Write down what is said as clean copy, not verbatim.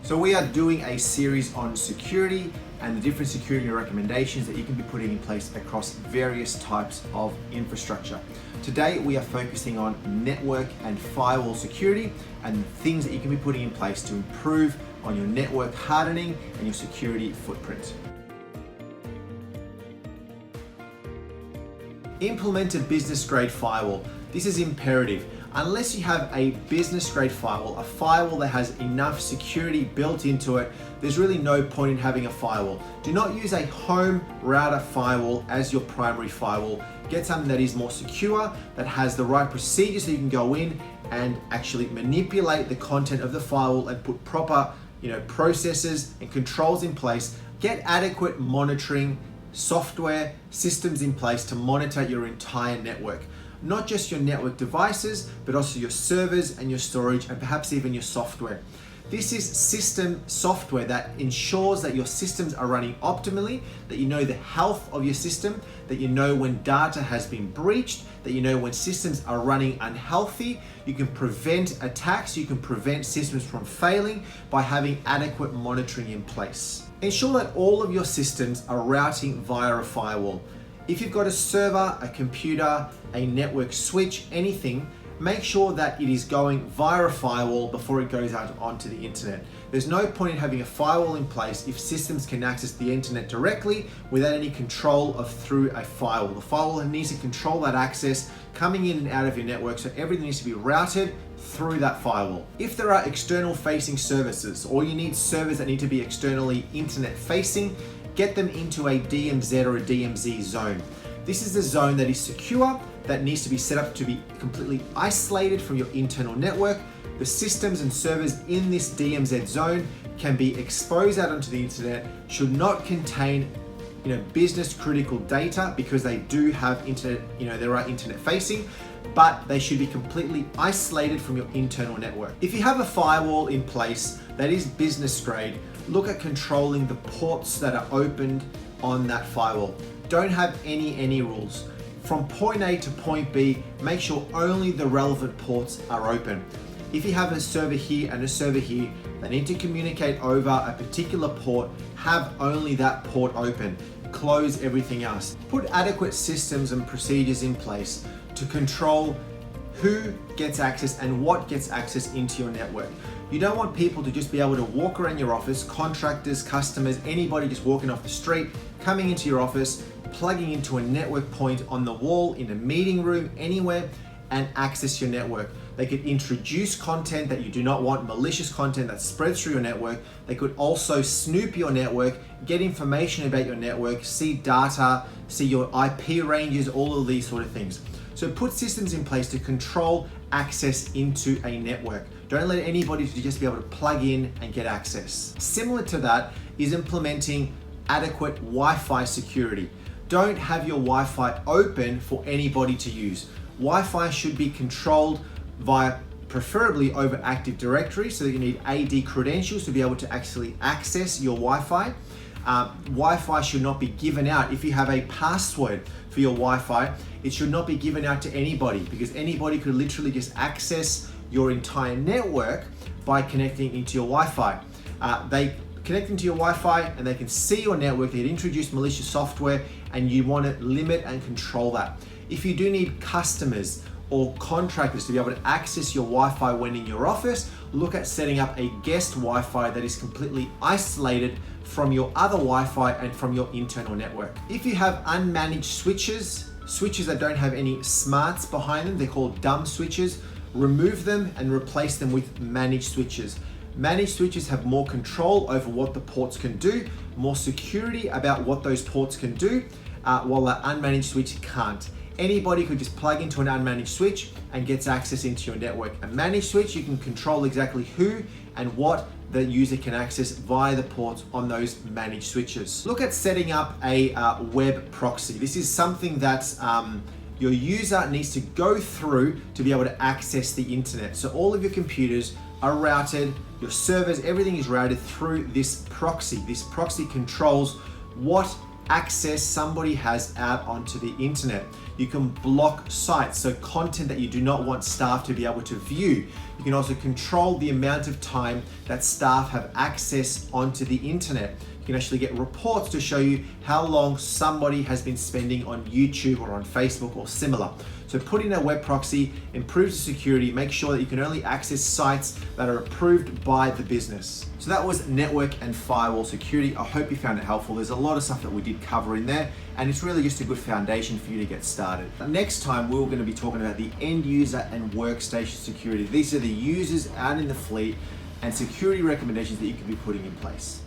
So we are doing a series on security and the different security recommendations that you can be putting in place across various types of infrastructure. Today we are focusing on network and firewall security and things that you can be putting in place to improve on your network hardening and your security footprint. Implement a business-grade firewall. This is imperative. Unless you have a business-grade firewall, a firewall that has enough security built into it, there's really no point in having a firewall. Do not use a home router firewall as your primary firewall. Get something that is more secure, that has the right procedures so you can go in and actually manipulate the content of the firewall and put proper, processes and controls in place. Get adequate monitoring software systems in place to monitor your entire network. Not just your network devices, but also your servers and your storage and perhaps even your software. This is system software that ensures that your systems are running optimally, that you know the health of your system, that you know when data has been breached, that you know when systems are running unhealthy. You can prevent attacks, you can prevent systems from failing by having adequate monitoring in place. Ensure that all of your systems are routing via a firewall. If you've got a server, a computer, a network switch, anything, make sure that it is going via a firewall before it goes out onto the internet. There's no point in having a firewall in place if systems can access the internet directly without any control through a firewall. The firewall needs to control that access coming in and out of your network, so everything needs to be routed through that firewall. If there are external facing services, or you need servers that need to be externally internet facing, get them into a DMZ or a DMZ zone. This is the zone that is secure, that needs to be set up to be completely isolated from your internal network. The systems and servers in this DMZ zone can be exposed out onto the internet, should not contain business critical data because they do have internet, they are internet facing, but they should be completely isolated from your internal network. If you have a firewall in place that is business grade, look at controlling the ports that are opened on that firewall. Don't have any rules. From point A to point B, make sure only the relevant ports are open. If you have a server here and a server here, they need to communicate over a particular port, have only that port open. Close everything else. Put adequate systems and procedures in place to control who gets access and what gets access into your network. You don't want people to just be able to walk around your office, contractors, customers, anybody just walking off the street, coming into your office, plugging into a network point on the wall, in a meeting room, anywhere, and access your network. They could introduce content that you do not want, malicious content that spreads through your network. They could also snoop your network, get information about your network, see data, see your IP ranges, all of these sort of things. So put systems in place to control access into a network. Don't let anybody just be able to plug in and get access. Similar to that is implementing adequate Wi-Fi security. Don't have your Wi-Fi open for anybody to use. Wi-Fi should be controlled via preferably over Active Directory, so that you need AD credentials to be able to actually access your Wi-Fi. Wi-Fi should not be given out. If you have a password for your Wi-Fi, it should not be given out to anybody, because anybody could literally just access your entire network by connecting into your Wi-Fi. They connect into your Wi-Fi and they can see your network. They introduce malicious software, and you want to limit and control that. If you do need customers or contractors to be able to access your Wi-Fi when in your office, look at setting up a guest Wi-Fi that is completely isolated from your other Wi-Fi and from your internal network. If you have unmanaged switches that don't have any smarts behind them, they're called dumb switches, remove them and replace them with managed switches. Managed switches have more control over what the ports can do, more security about what those ports can do, while an unmanaged switch can't. Anybody could just plug into an unmanaged switch and gets access into your network. A managed switch, you can control exactly who and what the user can access via the ports on those managed switches. Look at setting up a web proxy. This is something that your user needs to go through to be able to access the internet. So all of your computers are routed, your servers, everything is routed through this proxy. This proxy controls what access somebody has out onto the internet. You can block sites, so content that you do not want staff to be able to view. You can also control the amount of time that staff have access onto the internet. You can actually get reports to show you how long somebody has been spending on YouTube or on Facebook or similar. So put in a web proxy, improves the security, make sure that you can only access sites that are approved by the business. So that was network and firewall security. I hope you found it helpful. There's a lot of stuff that we did cover in there, and it's really just a good foundation for you to get started. Next time, we're going to be talking about the end user and workstation security. These are the users out in the fleet and security recommendations that you can be putting in place.